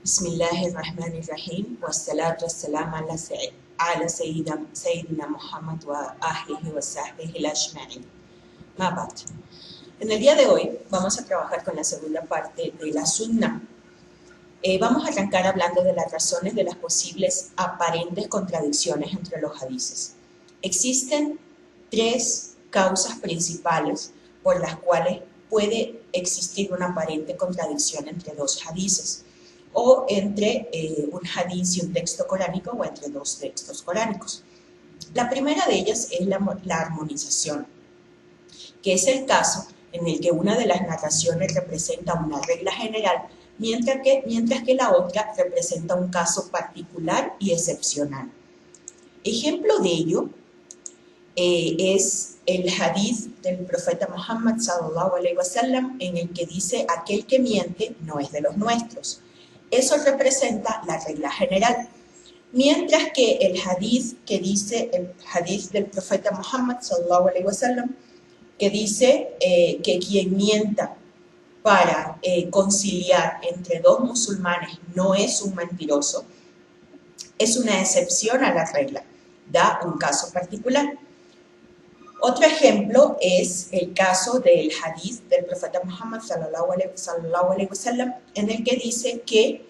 Bismillahirrahmanirrahim. Wassalatu wassalamu ala Sayyidina Muhammad wa ahlihi wa sahbihi ajma'in. Mabat. En el día de hoy vamos a trabajar con la segunda parte de la Sunna. Vamos a arrancar hablando de las razones de las posibles aparentes contradicciones entre los hadices. Existen tres causas principales por las cuales puede existir una aparente contradicción entre dos hadices, o entre un hadiz y un texto coránico, o entre dos textos coránicos. La primera de ellas es la armonización, que es el caso en el que una de las narraciones representa una regla general, mientras que la otra representa un caso particular y excepcional. Ejemplo de ello es el hadith del profeta Muhammad sallallahu alaihi wasallam, en el que dice: aquel que miente no es de los nuestros. Eso representa la regla general. Mientras que el hadith que dice, el hadith del profeta Muhammad sallallahu alaihi wasallam, que dice que quien mienta para conciliar entre dos musulmanes no es un mentiroso, es una excepción a la regla, da un caso particular. Otro ejemplo es el caso del hadith del profeta Muhammad sallallahu alaihi wasallam, en el que dice que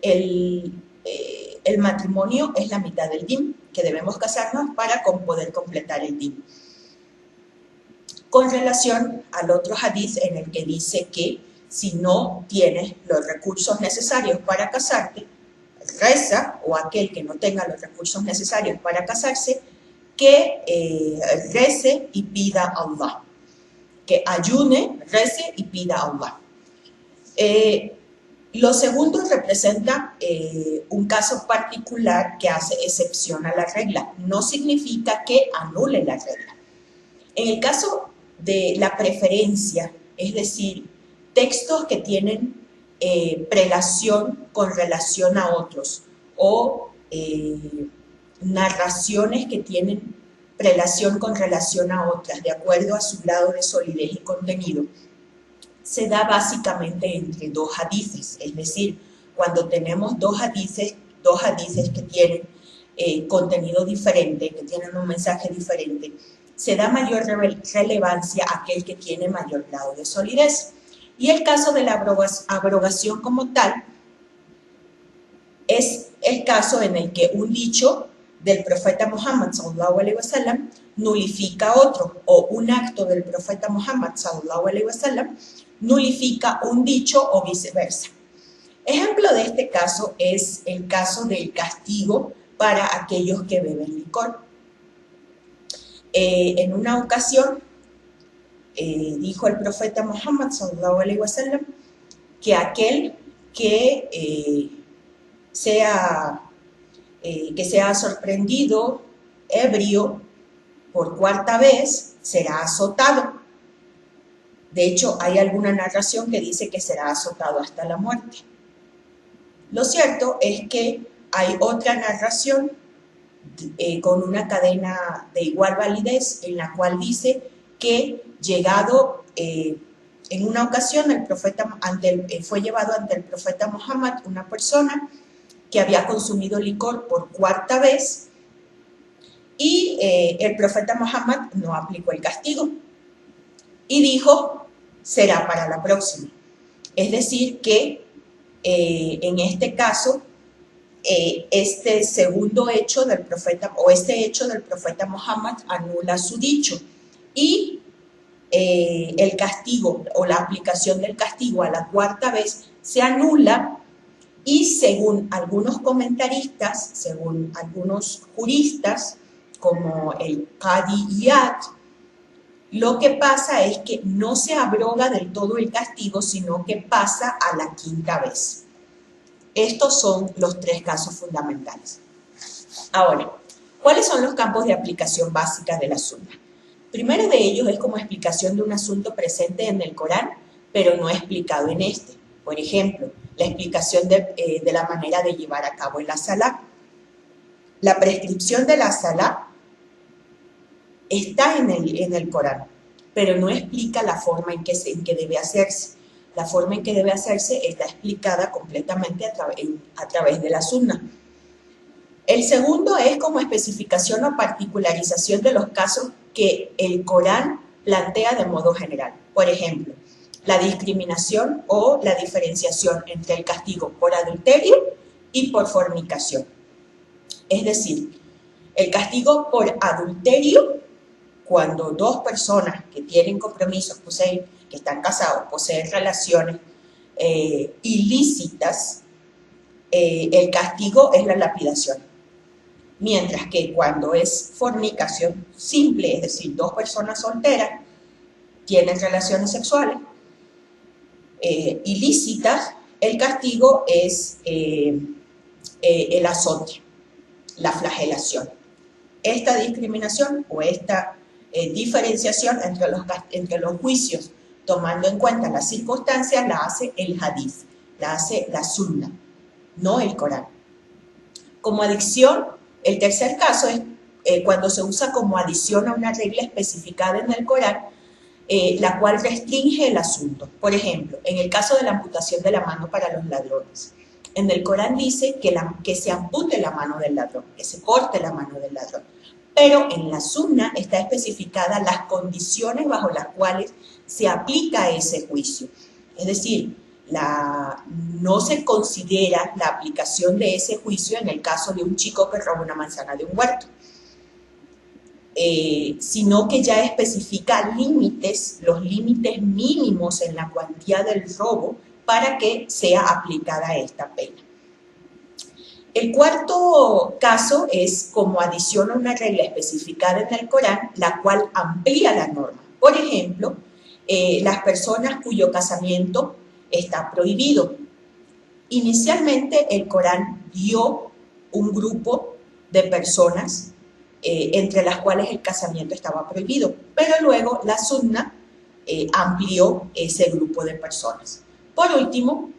el matrimonio es la mitad del din, que debemos casarnos para poder completar el din. Con relación al otro hadith en el que dice que si no tienes los recursos necesarios para casarte, reza, o aquel que no tenga los recursos necesarios para casarse, que rece y pida a Allah, que ayune, rece y pida a Allah. Lo segundo representa un caso particular que hace excepción a la regla. No significa que anule la regla. En el caso de la preferencia, es decir, textos que tienen prelación con relación a otros, o narraciones que tienen prelación con relación a otras, de acuerdo a su grado de solidez y contenido, se da básicamente entre dos hadices. Es decir, cuando tenemos dos hadices que tienen contenido diferente, que tienen un mensaje diferente, se da mayor relevancia a aquel que tiene mayor grado de solidez. Y el caso de la abrogación como tal es el caso en el que un dicho del profeta Muhammad sallallahu alaihi wasallam nulifica otro, o un acto del profeta Muhammad sallallahu alaihi wasallam nulifica un dicho, o viceversa. Ejemplo de este caso es el caso del castigo para aquellos que beben licor. En una ocasión dijo el profeta Muhammad sallallahu alaihi wasallam que aquel que sea sorprendido ebrio por cuarta vez será azotado. De hecho, hay alguna narración que dice que será azotado hasta la muerte. Lo cierto es que hay otra narración con una cadena de igual validez, en la cual dice que llegado en una ocasión fue llevado ante el profeta Muhammad una persona que había consumido licor por cuarta vez, y el profeta Muhammad no aplicó el castigo y dijo: será para la próxima. Es decir que en este caso este segundo hecho del profeta, o este hecho del profeta Muhammad, anula su dicho, y el castigo o la aplicación del castigo a la cuarta vez se anula. Y según algunos comentaristas, según algunos juristas, como el Qadi Iyad, lo que pasa es que no se abroga del todo el castigo, sino que pasa a la quinta vez. Estos son los tres casos fundamentales. Ahora, ¿cuáles son los campos de aplicación básicas de la Sunna? Primero de ellos es como explicación de un asunto presente en el Corán, pero no explicado en este. Por ejemplo, la explicación de la manera de llevar a cabo la salá. La prescripción de la salá está en el Corán, pero no explica la forma en que debe hacerse. La forma en que debe hacerse está explicada completamente a través de la sunna. El segundo es como especificación o particularización de los casos que el Corán plantea de modo general. Por ejemplo, la discriminación o la diferenciación entre el castigo por adulterio y por fornicación. Es decir, el castigo por adulterio, cuando dos personas que tienen compromisos, que están casados, poseen relaciones ilícitas, el castigo es la lapidación. Mientras que cuando es fornicación simple, es decir, dos personas solteras tienen relaciones sexuales ilícitas, el castigo es el azote, la flagelación. Esta discriminación o esta diferenciación entre los juicios, tomando en cuenta las circunstancias, la hace el hadith, la hace la sunna, no el Corán. Como adición, el tercer caso es cuando se usa como adición a una regla especificada en el Corán, la cual restringe el asunto. Por ejemplo, en el caso de la amputación de la mano para los ladrones, en el Corán dice que se ampute la mano del ladrón, que se corte la mano del ladrón. Pero en la sunna está especificada las condiciones bajo las cuales se aplica ese juicio. Es decir, no se considera la aplicación de ese juicio en el caso de un chico que roba una manzana de un huerto, sino que ya especifica límites, los límites mínimos en la cuantía del robo para que sea aplicada esta pena. El cuarto caso es como adición a una regla especificada en el Corán, la cual amplía la norma. Por ejemplo, las personas cuyo casamiento está prohibido. Inicialmente el Corán dio un grupo de personas entre las cuales el casamiento estaba prohibido, pero luego la sunna amplió ese grupo de personas. Por último,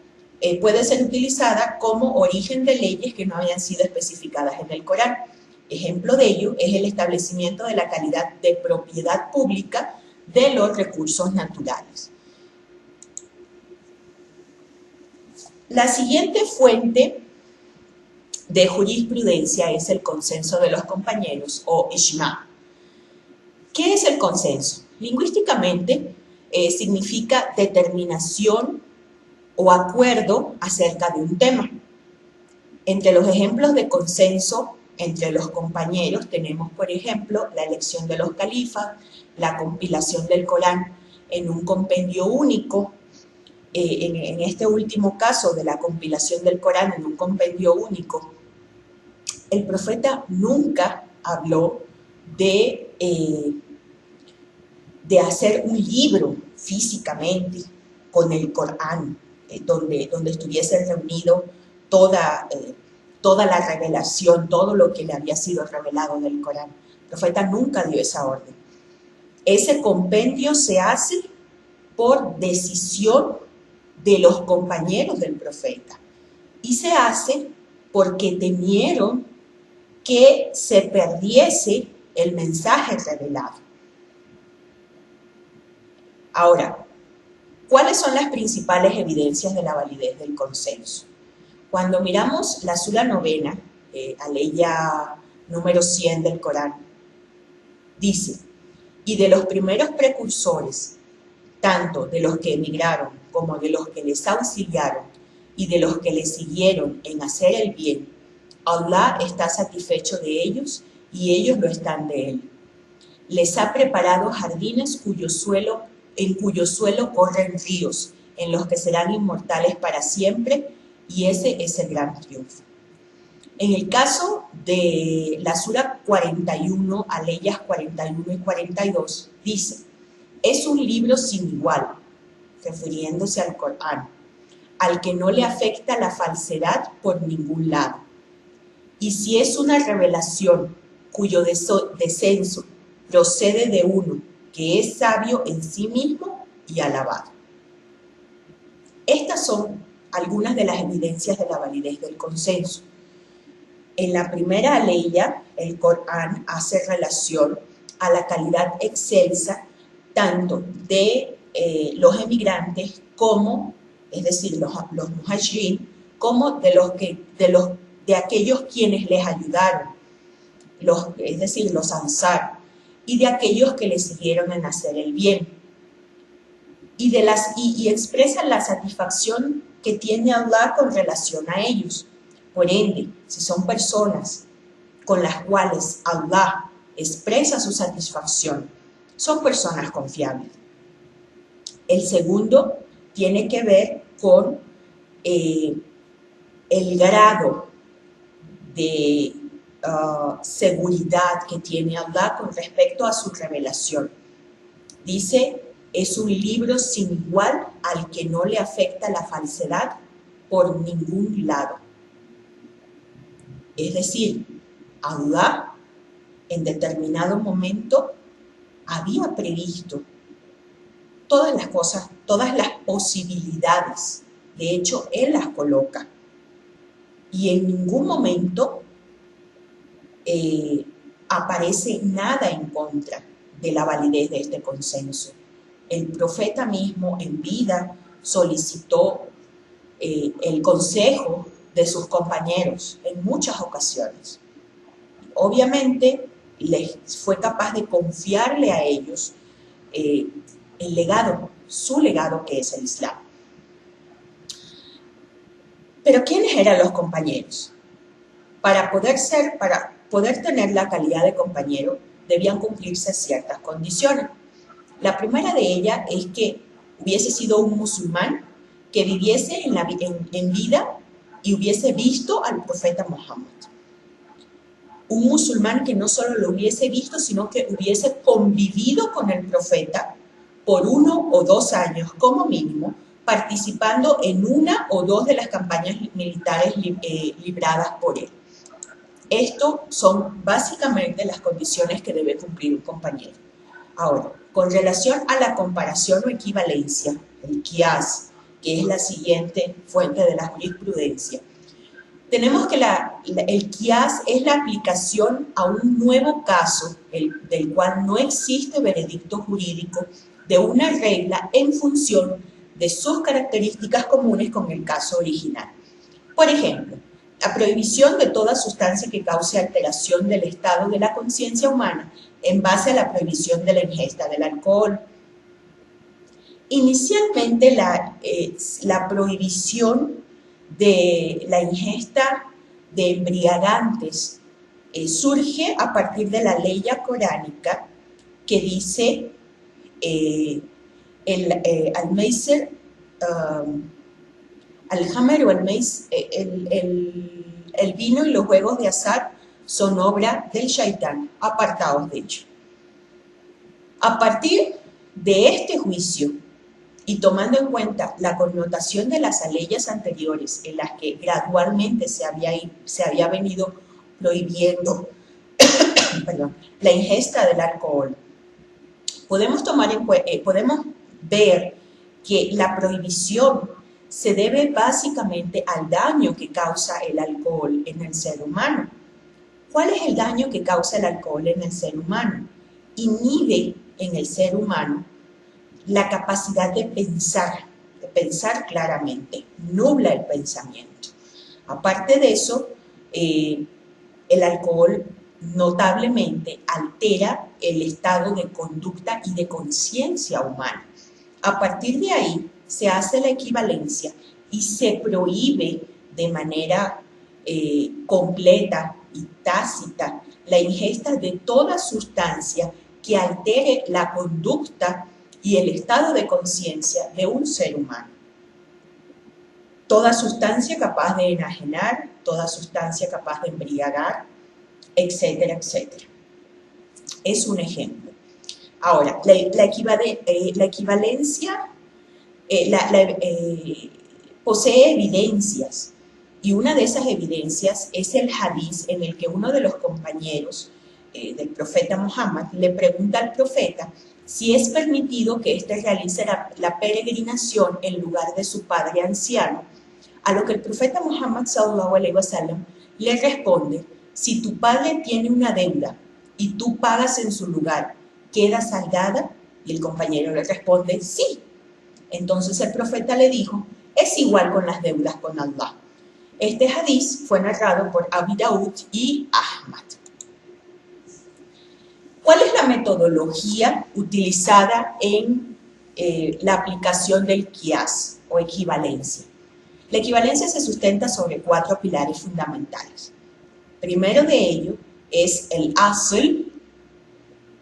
puede ser utilizada como origen de leyes que no habían sido especificadas en el Corán. Ejemplo de ello es el establecimiento de la calidad de propiedad pública de los recursos naturales. La siguiente fuente de jurisprudencia es el consenso de los compañeros o ijma. ¿Qué es el consenso? Lingüísticamente significa determinación o acuerdo acerca de un tema. Entre los ejemplos de consenso entre los compañeros tenemos, por ejemplo, la elección de los califas, la compilación del Corán en un compendio único. En este último caso de la compilación del Corán en un compendio único, el profeta nunca habló de hacer un libro físicamente con el Corán, donde estuviese reunido toda la revelación, todo lo que le había sido revelado del Corán. El profeta nunca dio esa orden. Ese compendio se hace por decisión de los compañeros del profeta y se hace porque temieron que se perdiese el mensaje revelado. Ahora, ¿cuáles son las principales evidencias de la validez del consenso? Cuando miramos la Sura novena, aleya número 100 del Corán, dice: y de los primeros precursores, tanto de los que emigraron como de los que les auxiliaron y de los que les siguieron en hacer el bien, Allah está satisfecho de ellos y ellos lo están de él. Les ha preparado jardines en cuyo suelo corren ríos, en los que serán inmortales para siempre, y ese es el gran triunfo. En el caso de la Sura 41, aleyas 41 y 42, dice: es un libro sin igual, refiriéndose al Corán, al que no le afecta la falsedad por ningún lado. Y si es una revelación cuyo descenso procede de uno que es sabio en sí mismo y alabado. Estas son algunas de las evidencias de la validez del consenso. En la primera aleya, el Corán hace relación a la calidad excelsa tanto de los emigrantes como, es decir, los muhajirin, como de aquellos quienes les ayudaron, es decir, los ansar, y de aquellos que les siguieron en hacer el bien. Y expresan la satisfacción que tiene Allah con relación a ellos. Por ende, si son personas con las cuales Allah expresa su satisfacción, son personas confiables. El segundo tiene que ver con el grado de seguridad que tiene Allah con respecto a su revelación. Dice, es un libro sin igual al que no le afecta la falsedad por ningún lado. Es decir, Allah en determinado momento había previsto todas las cosas, todas las posibilidades. De hecho, Él las coloca. Y en ningún momento aparece nada en contra de la validez de este consenso. El profeta mismo en vida solicitó el consejo de sus compañeros en muchas ocasiones. Obviamente, les fue capaz de confiarle a ellos el legado, su legado, que es el Islam. Pero ¿quiénes eran los compañeros? Para poder tener la calidad de compañero, debían cumplirse ciertas condiciones. La primera de ellas es que hubiese sido un musulmán que viviese en vida y hubiese visto al profeta Muhammad. Un musulmán que no solo lo hubiese visto, sino que hubiese convivido con el profeta por 1 o 2 años como mínimo, participando en 1 o 2 de las campañas militares libradas por él. Esto son básicamente las condiciones que debe cumplir un compañero. Ahora, con relación a la comparación o equivalencia, el qiyas, que es la siguiente fuente de la jurisprudencia, tenemos que el qiyas es la aplicación a un nuevo caso, del cual no existe veredicto jurídico, de una regla en función de sus características comunes con el caso original. Por ejemplo, la prohibición de toda sustancia que cause alteración del estado de la conciencia humana en base a la prohibición de la ingesta del alcohol. Inicialmente, la prohibición de la ingesta de embriagantes surge a partir de la ley coránica que dice al-Meisir, al-Hammer o el vino y los juegos de azar son obra del Shaitán, apartados de ello. A partir de este juicio, y tomando en cuenta la connotación de las leyes anteriores en las que gradualmente se había venido prohibiendo la ingesta del alcohol, podemos ver que la prohibición se debe básicamente al daño que causa el alcohol en el ser humano. ¿Cuál es el daño que causa el alcohol en el ser humano? Inhibe en el ser humano la capacidad de pensar claramente, nubla el pensamiento. Aparte de eso, el alcohol notablemente altera el estado de conducta y de conciencia humana. A partir de ahí se hace la equivalencia y se prohíbe de manera completa y tácita la ingesta de toda sustancia que altere la conducta y el estado de conciencia de un ser humano. Toda sustancia capaz de enajenar, toda sustancia capaz de embriagar, etcétera, etcétera. Es un ejemplo. Ahora, la equivalencia posee evidencias, y una de esas evidencias es el hadiz en el que uno de los compañeros del profeta Muhammad le pregunta al profeta si es permitido que éste realice la peregrinación en lugar de su padre anciano, a lo que el profeta Muhammad sallallahu alaihi wasallam le responde: si tu padre tiene una deuda y tú pagas en su lugar, ¿queda saldada? Y el compañero le responde: sí. Entonces el profeta le dijo, es igual con las deudas con Allah. Este hadiz fue narrado por Abi Daud y Ahmad. ¿Cuál es la metodología utilizada en la aplicación del qiyas o equivalencia? La equivalencia se sustenta sobre 4 pilares fundamentales. Primero de ello es el asl,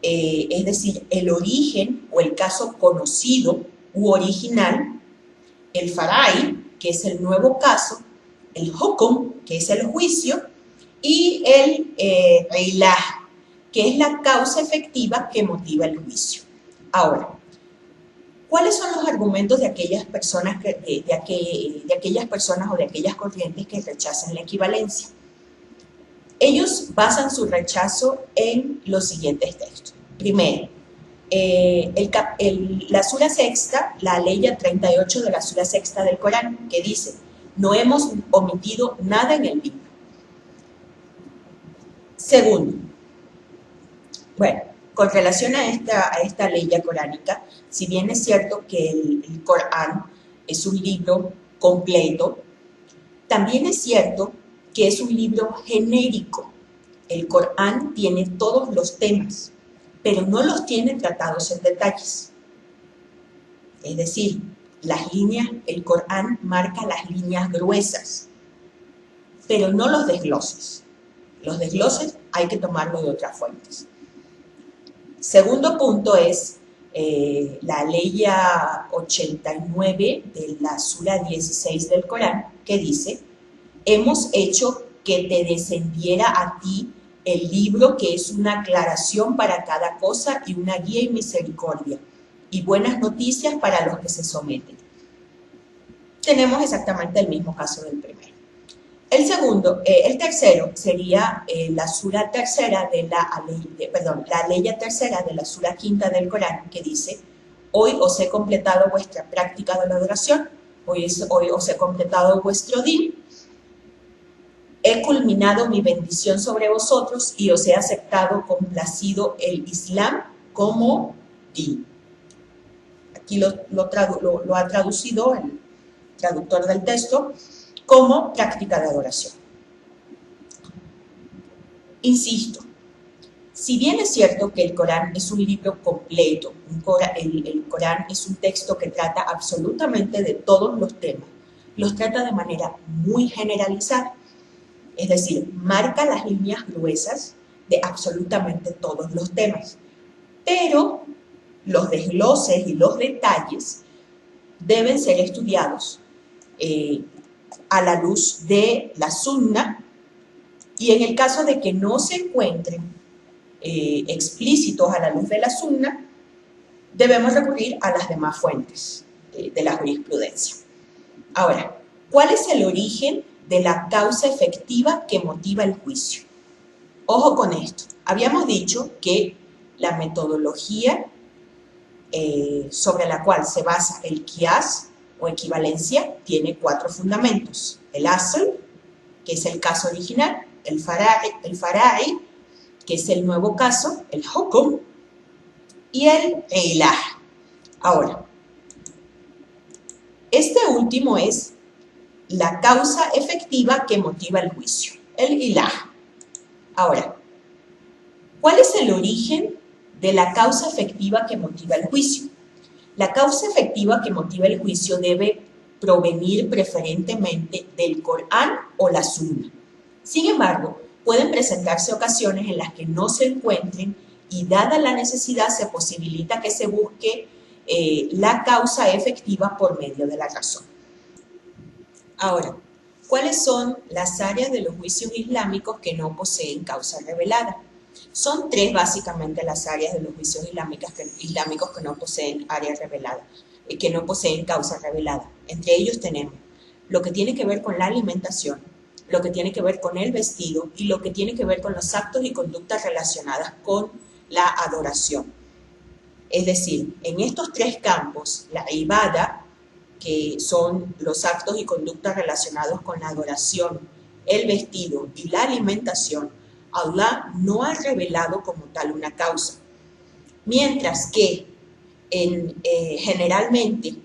es decir, el origen o el caso conocido u original, el farai, que es el nuevo caso, el hukm, que es el juicio, y el ilah, que es la causa efectiva que motiva el juicio. Ahora, ¿cuáles son los argumentos de aquellas personas, de aquellas personas o de aquellas corrientes que rechazan la equivalencia? Ellos basan su rechazo en los siguientes textos. Primero, la sura sexta, la ley 38 de la sura sexta del Corán, que dice, no hemos omitido nada en el libro. Segundo, bueno, con relación a esta ley coránica, si bien es cierto que el Corán es un libro completo, también es cierto que es un libro genérico. El Corán tiene todos los temas, pero no los tiene tratados en detalles. Es decir, el Corán marca las líneas gruesas, pero no los desgloses. Los desgloses hay que tomarlo de otras fuentes. Segundo punto es la ley 89 de la sura 16 del Corán, que dice, hemos hecho que te descendiera a ti el libro que es una aclaración para cada cosa y una guía y misericordia, y buenas noticias para los que se someten. Tenemos exactamente el mismo caso del primero. El tercero sería la sura tercera la ley tercera de la sura quinta del Corán, que dice, hoy os he completado vuestra práctica de la adoración, hoy os he completado vuestro din, he culminado mi bendición sobre vosotros y os he aceptado complacido el Islam como din. Aquí lo ha traducido el traductor del texto como práctica de adoración. Insisto, si bien es cierto que el Corán es un libro completo, el Corán es un texto que trata absolutamente de todos los temas, los trata de manera muy generalizada, es decir, marca las líneas gruesas de absolutamente todos los temas, pero los desgloses y los detalles deben ser estudiados a la luz de la sunna, y en el caso de que no se encuentren explícitos a la luz de la sunna, debemos recurrir a las demás fuentes de la jurisprudencia. Ahora, ¿cuál es el origen de la causa efectiva que motiva el juicio? Ojo con esto. Habíamos dicho que la metodología sobre la cual se basa el qiyas o equivalencia tiene 4 fundamentos. El asl, que es el caso original, el farai, que es el nuevo caso, el hukm, y el ilah. Ahora, este último es la causa efectiva que motiva el juicio, el ilah. Ahora, ¿cuál es el origen de la causa efectiva que motiva el juicio? La causa efectiva que motiva el juicio debe provenir preferentemente del Corán o la Sunna. Sin embargo, pueden presentarse ocasiones en las que no se encuentren y dada la necesidad se posibilita que se busque la causa efectiva por medio de la razón. Ahora, ¿cuáles son las áreas de los juicios islámicos que no poseen causa revelada? Son 3 básicamente las áreas de los juicios islámicos que no poseen área revelada, que no poseen causa revelada. Entre ellos tenemos lo que tiene que ver con la alimentación, lo que tiene que ver con el vestido y lo que tiene que ver con los actos y conductas relacionadas con la adoración. Es decir, en estos 3 campos, la ibada, que son los actos y conductas relacionados con la adoración, el vestido y la alimentación, Allah no ha revelado como tal una causa. Mientras que generalmente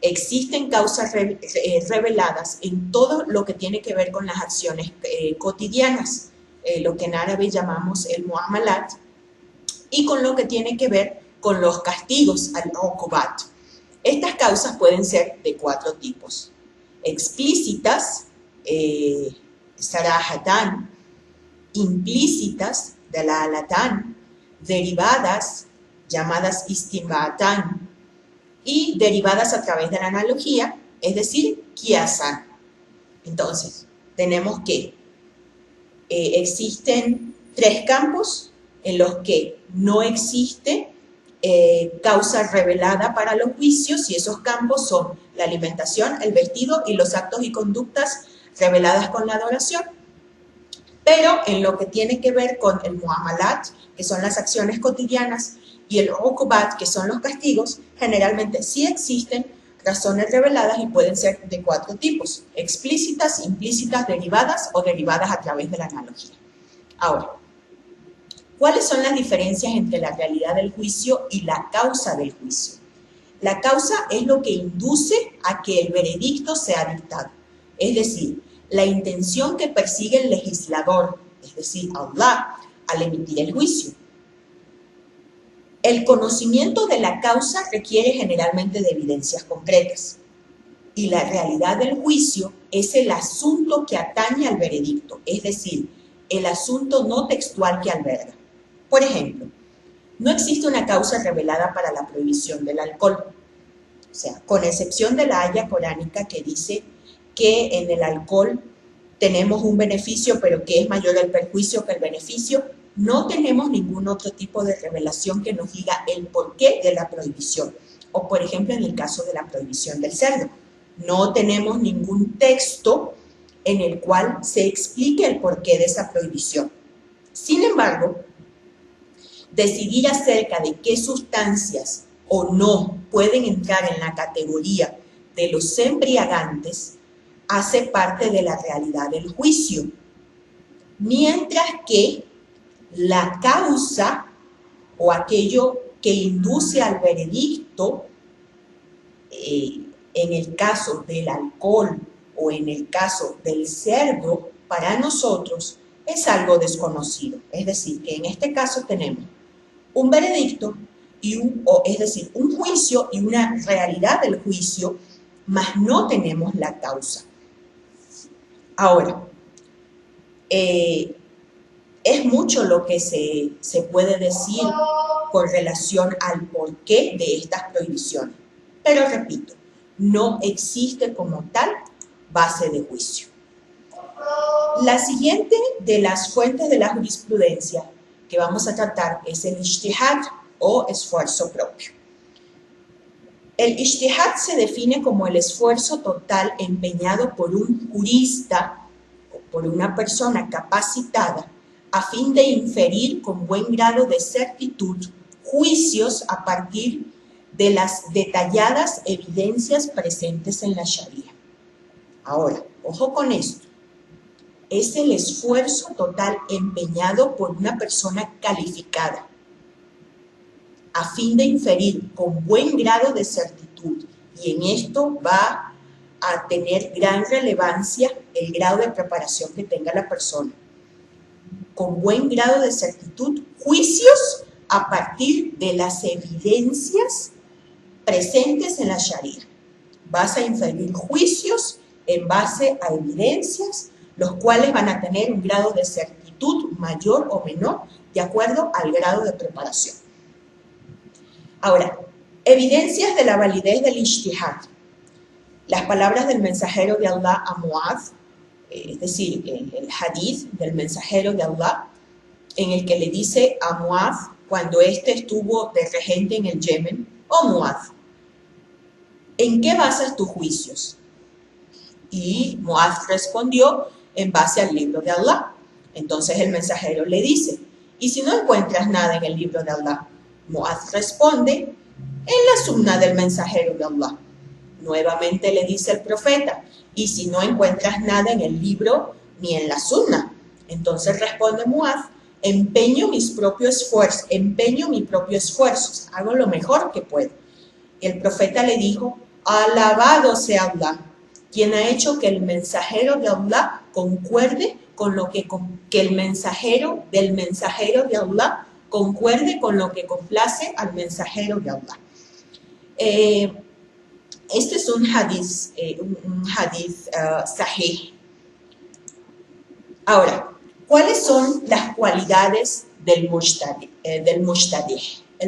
Existen causas reveladas en todo lo que tiene que ver con las acciones cotidianas, lo que en árabe llamamos el muamalat, y con lo que tiene que ver con los castigos, al-uqubat. Estas causas pueden ser de 4 tipos: explícitas, sarahatan; implícitas, dalalatan; derivadas, llamadas istinbatan; y derivadas a través de la analogía, es decir, qiyasan. Entonces, tenemos que existen 3 campos en los que no existe causa revelada para los juicios, y esos campos son la alimentación, el vestido y los actos y conductas reveladas con la adoración. Pero en lo que tiene que ver con el muamalat, que son las acciones cotidianas, y el uqubat, que son los castigos, generalmente sí existen razones reveladas y pueden ser de 4 tipos: explícitas, implícitas, derivadas o derivadas a través de la analogía. Ahora, ¿cuáles son las diferencias entre la realidad del juicio y la causa del juicio? La causa es lo que induce a que el veredicto sea dictado, es decir, la intención que persigue el legislador, es decir, Allah, al emitir el juicio. El conocimiento de la causa requiere generalmente de evidencias concretas, y la realidad del juicio es el asunto que atañe al veredicto, es decir, el asunto no textual que alberga. Por ejemplo, no existe una causa revelada para la prohibición del alcohol, o sea, con excepción de la aya coránica que dice que en el alcohol tenemos un beneficio, pero que es mayor el perjuicio que el beneficio. No tenemos ningún otro tipo de revelación que nos diga el porqué de la prohibición. O, por ejemplo, en el caso de la prohibición del cerdo, no tenemos ningún texto en el cual se explique el porqué de esa prohibición. Sin embargo, decidir acerca de qué sustancias o no pueden entrar en la categoría de los embriagantes hace parte de la realidad del juicio, mientras que la causa o aquello que induce al veredicto, en el caso del alcohol o en el caso del cerdo, para nosotros es algo desconocido. Es decir, que en este caso tenemos un veredicto, es decir, un juicio y una realidad del juicio, mas no tenemos la causa. Ahora, es mucho lo que se puede decir con relación al porqué de estas prohibiciones, pero repito, no existe como tal base de juicio. La siguiente de las fuentes de la jurisprudencia que vamos a tratar es el ijtihad o esfuerzo propio. El ijtihad se define como el esfuerzo total empeñado por un jurista o por una persona capacitada a fin de inferir con buen grado de certitud juicios a partir de las detalladas evidencias presentes en la Sharia. Ahora, ojo con esto. Es el esfuerzo total empeñado por una persona calificada a fin de inferir con buen grado de certitud, y en esto va a tener gran relevancia el grado de preparación que tenga la persona. Con buen grado de certitud, juicios a partir de las evidencias presentes en la Sharia. Vas a inferir juicios en base a evidencias, los cuales van a tener un grado de certitud mayor o menor de acuerdo al grado de preparación. Ahora, evidencias de la validez del ijtihad. Las palabras del mensajero de Allah a Muaz, es decir, el hadith del mensajero de Allah, en el que le dice a Muaz, cuando éste estuvo de regente en el Yemen: «Oh Muaz, ¿en qué basas tus juicios?». Y Muaz respondió: «En base al libro de Allah». Entonces el mensajero le dice: «¿Y si no encuentras nada en el libro de Allah?». Muaz responde: «En la sunna del mensajero de Allah». Nuevamente le dice el profeta: «¿Y si no encuentras nada en el libro ni en la sunna?». Entonces responde Muaz: «Empeño mi propio esfuerzo, hago lo mejor que puedo». Y el profeta le dijo: Alabado sea Allah, quien ha hecho que el mensajero de Allah concuerde con lo que el mensajero de Allah concuerde con lo que complace al mensajero de Allah. Este es un hadith sahih. Ahora, ¿cuáles son las cualidades del mujtahid? El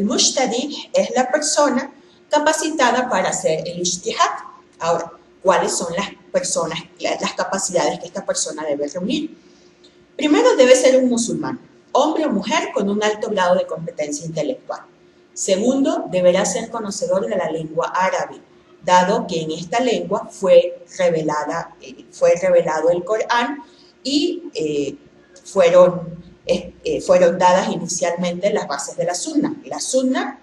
mujtahid es la persona capacitada para hacer el ijtihad. Ahora, ¿cuáles son las capacidades que esta persona debe reunir? Primero, debe ser un musulmán, hombre o mujer con un alto grado de competencia intelectual. Segundo, deberá ser conocedor de la lengua árabe, dado que en esta lengua fue revelado el Corán y fueron dadas inicialmente las bases de la sunna. La sunna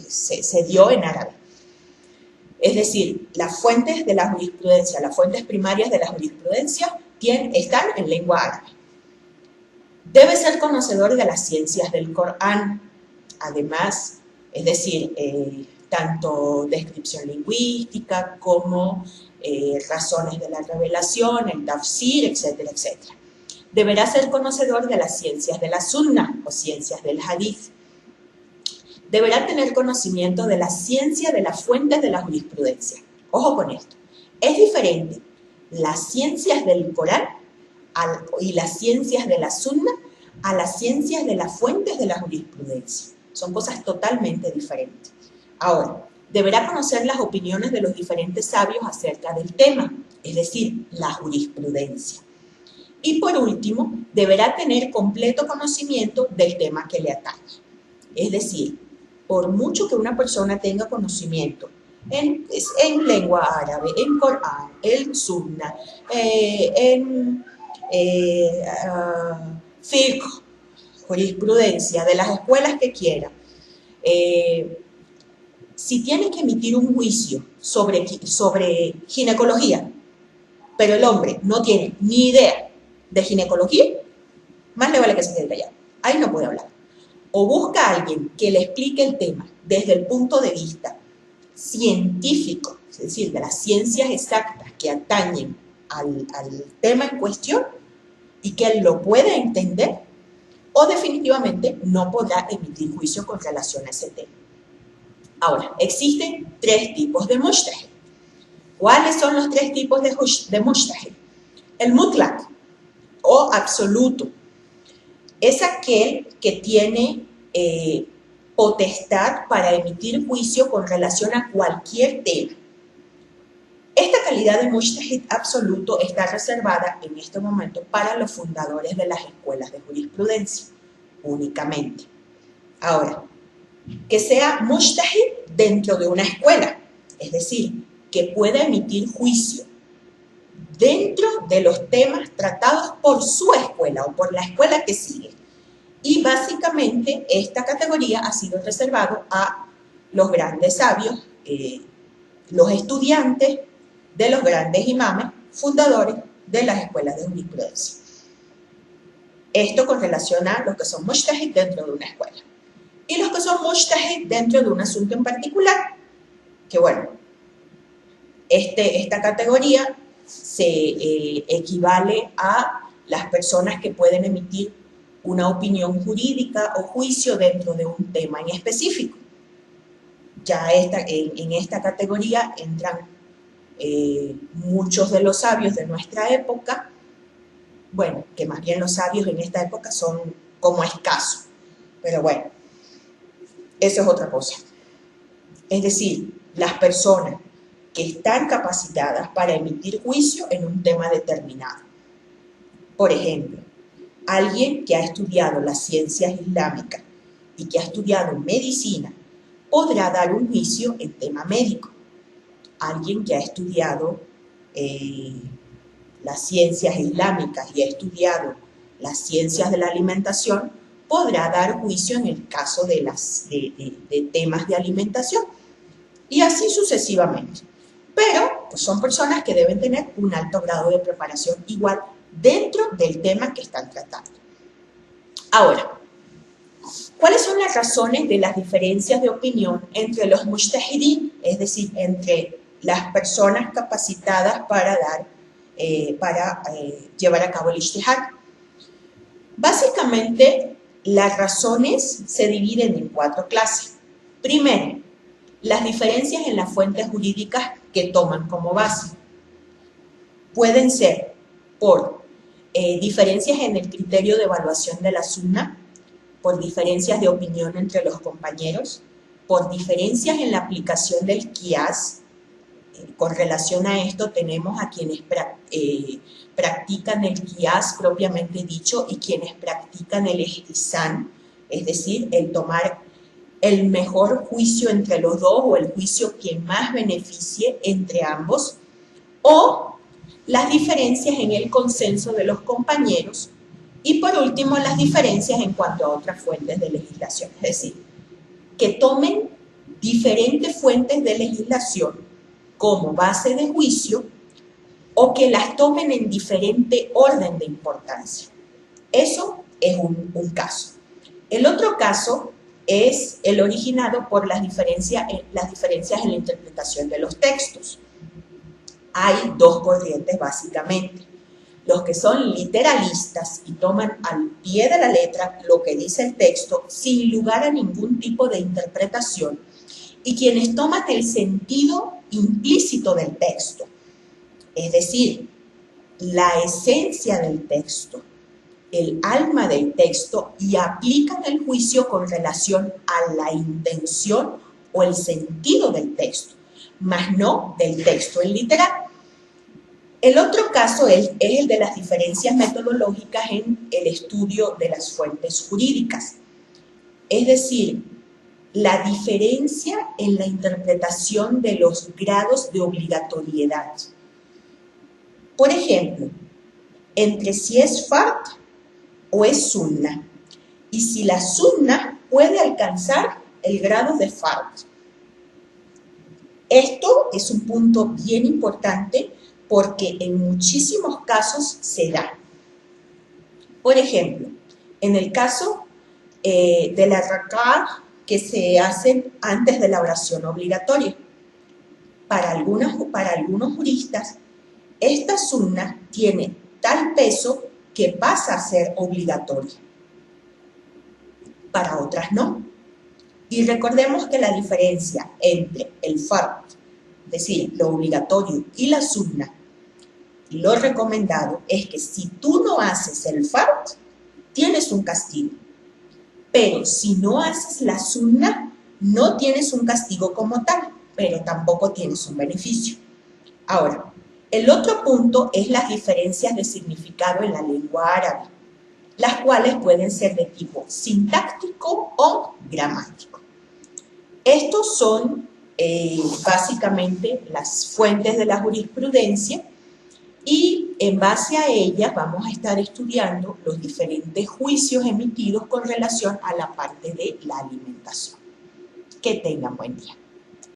se dio en árabe. Es decir, las fuentes de la jurisprudencia, las fuentes primarias de la jurisprudencia están en lengua árabe. Debe ser conocedor de las ciencias del Corán, además, es decir, tanto descripción lingüística como razones de la revelación, el tafsir, etcétera, etcétera. Deberá ser conocedor de las ciencias de la sunna o ciencias del hadith. Deberá tener conocimiento de la ciencia de las fuentes de la jurisprudencia. Ojo con esto. Es diferente las ciencias del Corán y las ciencias de la sunna a las ciencias de las fuentes de la jurisprudencia. Son cosas totalmente diferentes. Ahora, deberá conocer las opiniones de los diferentes sabios acerca del tema, es decir, la jurisprudencia. Y por último, deberá tener completo conocimiento del tema que le atañe. Es decir, por mucho que una persona tenga conocimiento en lengua árabe, en Corán, en Sunna, fiqh, jurisprudencia, de las escuelas que quiera, si tiene que emitir un juicio sobre ginecología, pero el hombre no tiene ni idea de ginecología, más le vale que se quede callado. Ahí no puede hablar. O busca a alguien que le explique el tema desde el punto de vista científico, es decir, de las ciencias exactas que atañen al tema en cuestión y que él lo pueda entender, o definitivamente no podrá emitir juicio con relación a ese tema. Ahora, existen tres tipos de mujtahid. ¿Cuáles son los tres tipos de mujtahid? El mutlaq, o absoluto, es aquel que tiene potestad para emitir juicio con relación a cualquier tema. Esta calidad de mujtahid absoluto está reservada en este momento para los fundadores de las escuelas de jurisprudencia, únicamente. Ahora, que sea mujtahid dentro de una escuela, es decir, que pueda emitir juicio dentro de los temas tratados por su escuela o por la escuela que sigue. Y básicamente esta categoría ha sido reservada a los grandes sabios, los estudiantes de los grandes imames, fundadores de las escuelas de jurisprudencia. Esto con relación a los que son mujtahid dentro de una escuela. Y los que son mujtahid dentro de un asunto en particular, que bueno, esta categoría se equivale a las personas que pueden emitir una opinión jurídica o juicio dentro de un tema en específico. Ya en esta categoría entran muchos de los sabios de nuestra época, bueno, que más bien los sabios en esta época son como escasos, pero bueno, eso es otra cosa. Es decir, las personas que están capacitadas para emitir juicio en un tema determinado. Por ejemplo, alguien que ha estudiado las ciencias islámicas y que ha estudiado medicina podrá dar un juicio en tema médico. Alguien que ha estudiado las ciencias islámicas y ha estudiado las ciencias de la alimentación podrá dar juicio en el caso de temas de alimentación y así sucesivamente. Pero pues, son personas que deben tener un alto grado de preparación igual dentro del tema que están tratando. Ahora, ¿Cuáles son las razones de las diferencias de opinión entre los mujtahidín, es decir, entre las personas capacitadas para llevar a cabo el ijtihad? Básicamente, las razones se dividen en 4 clases. Primero, las diferencias en las fuentes jurídicas que toman como base. Pueden ser por diferencias en el criterio de evaluación de la sunna, por diferencias de opinión entre los compañeros, por diferencias en la aplicación del qiyas. Con relación a esto tenemos a quienes practican el qiyas propiamente dicho y quienes practican el ihtisán, es decir, el tomar el mejor juicio entre los dos o el juicio que más beneficie entre ambos, o las diferencias en el consenso de los compañeros y por último las diferencias en cuanto a otras fuentes de legislación, es decir, que tomen diferentes fuentes de legislación como base de juicio o que las tomen en diferente orden de importancia. Eso es un caso. El otro caso es el originado por las diferencias en la interpretación de los textos. Hay 2 corrientes básicamente. Los que son literalistas y toman al pie de la letra lo que dice el texto sin lugar a ningún tipo de interpretación, y quienes toman el sentido implícito del texto, es decir, la esencia del texto, el alma del texto, y aplican el juicio con relación a la intención o el sentido del texto, más no del texto en literal. El otro caso es el de las diferencias metodológicas en el estudio de las fuentes jurídicas, es decir, la diferencia en la interpretación de los grados de obligatoriedad. Por ejemplo, entre si es fard o es sunna, y si la sunna puede alcanzar el grado de fard. Esto es un punto bien importante porque en muchísimos casos se da. Por ejemplo, en el caso de la rak'ah que se hacen antes de la oración obligatoria, para algunos juristas, esta sunna tiene tal peso que pasa a ser obligatoria. Para otras no. Y recordemos que la diferencia entre el fard, es decir, lo obligatorio, y la sunna, lo recomendado es que si tú no haces el fard, tienes un castigo. Pero si no haces la sunna, no tienes un castigo como tal, pero tampoco tienes un beneficio. Ahora, el otro punto es las diferencias de significado en la lengua árabe, las cuales pueden ser de tipo sintáctico o gramático. Estos son básicamente las fuentes de la jurisprudencia, y en base a ellas vamos a estar estudiando los diferentes juicios emitidos con relación a la parte de la alimentación. Que tengan buen día.